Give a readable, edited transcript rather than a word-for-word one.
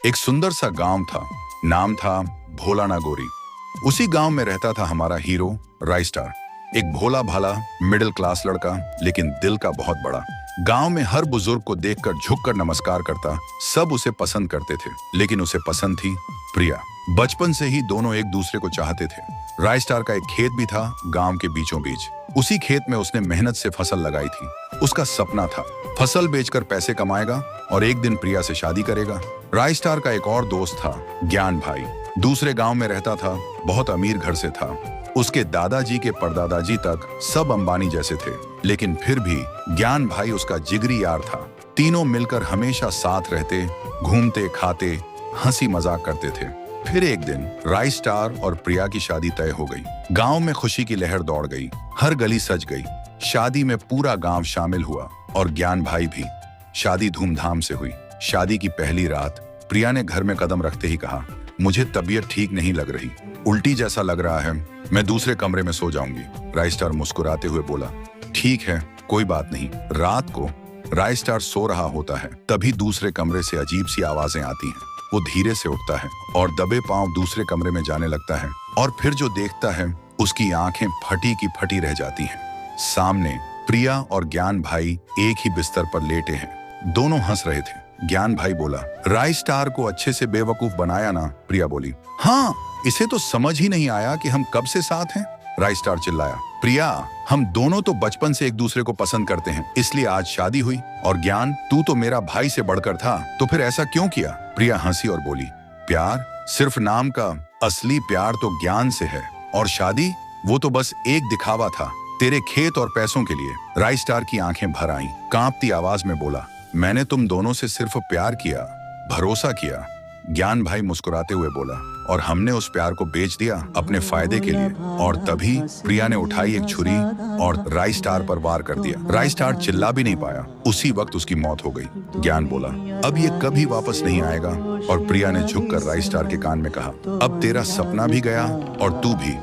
एक सुंदर सा गांव था। नाम था भोला नागोरी। उसी गांव में रहता था हमारा हीरो राइस्टार। एक भोला भाला मिडिल क्लास लड़का, लेकिन दिल का बहुत बड़ा। गांव में हर बुजुर्ग को देखकर झुककर नमस्कार करता। सब उसे पसंद करते थे, लेकिन उसे पसंद थी प्रिया। बचपन से ही दोनों एक दूसरे को चाहते थे। राइस्टार का एक खेत भी था गांव के बीचों बीच। उसी खेत में उसने मेहनत से फसल लगाई थी। उसका सपना था फसल बेचकर पैसे कमाएगा और एक दिन प्रिया से शादी करेगा। राइस्टार का एक और दोस्त था ज्ञान भाई। दूसरे गांव में रहता था, बहुत अमीर घर से था। उसके दादाजी के परदादाजी तक सब अंबानी जैसे थे, लेकिन फिर भी ज्ञान भाई उसका जिगरी यार था। तीनों मिलकर हमेशा साथ रहते, घूमते, खाते, हंसी मजाक करते थे। फिर एक दिन राइस्टार और प्रिया की शादी तय हो गई। गांव में खुशी की लहर दौड़ गई, हर गली सज गई। शादी में पूरा गांव शामिल हुआ और ज्ञान भाई भी। शादी धूमधाम से हुई। शादी की पहली रात प्रिया ने घर में कदम रखते ही कहा, मुझे तबीयत ठीक नहीं लग रही, उल्टी जैसा लग रहा है, मैं दूसरे कमरे में सो जाऊंगी। राइस्टार मुस्कुराते हुए बोला, ठीक है, कोई बात नहीं। रात को राइस्टार सो रहा होता है, तभी दूसरे कमरे से अजीब सी आवाजें आती हैं। वो धीरे से उठता है और दबे पांव दूसरे कमरे में जाने लगता है, और फिर जो देखता है उसकी आंखें फटी की फटी रह जाती हैं। सामने प्रिया और ज्ञान भाई एक ही बिस्तर पर लेटे हैं। दोनों हंस रहे थे। ज्ञान भाई बोला, राइस्टार को अच्छे से बेवकूफ बनाया ना? प्रिया बोली, हाँ, इसे तो समझ ही नहीं आया कि हम कब से साथ हैं। राइस्टार चिल्लाया, प्रिया, हम दोनों तो बचपन से एक दूसरे को पसंद करते हैं, इसलिए आज शादी हुई। और ज्ञान, तू तो मेरा भाई से बढ़कर था, तो फिर ऐसा क्यों किया? प्रिया हंसी और बोली, प्यार सिर्फ नाम का, असली प्यार तो ज्ञान से है, और शादी वो तो बस एक दिखावा था, तेरे खेत और पैसों के लिए। राइस्टार की आंखें भर आईं, कांपती आवाज में बोला, मैंने तुम दोनों से सिर्फ प्यार किया, भरोसा किया। ज्ञान भाई मुस्कुराते हुए बोला, और हमने उस प्यार को बेच दिया अपने फायदे के लिए। और तभी प्रिया ने उठाई एक छुरी और राइस्टार पर वार कर दिया। राइस्टार चिल्ला भी नहीं पाया। उसी वक्त उसकी मौत हो गई। ज्ञान बोला, अब ये कभी वापस नहीं आएगा। और प्रिया ने झुककर राइस्टार के कान में कहा, अब तेरा सपना भी गया और तू भी।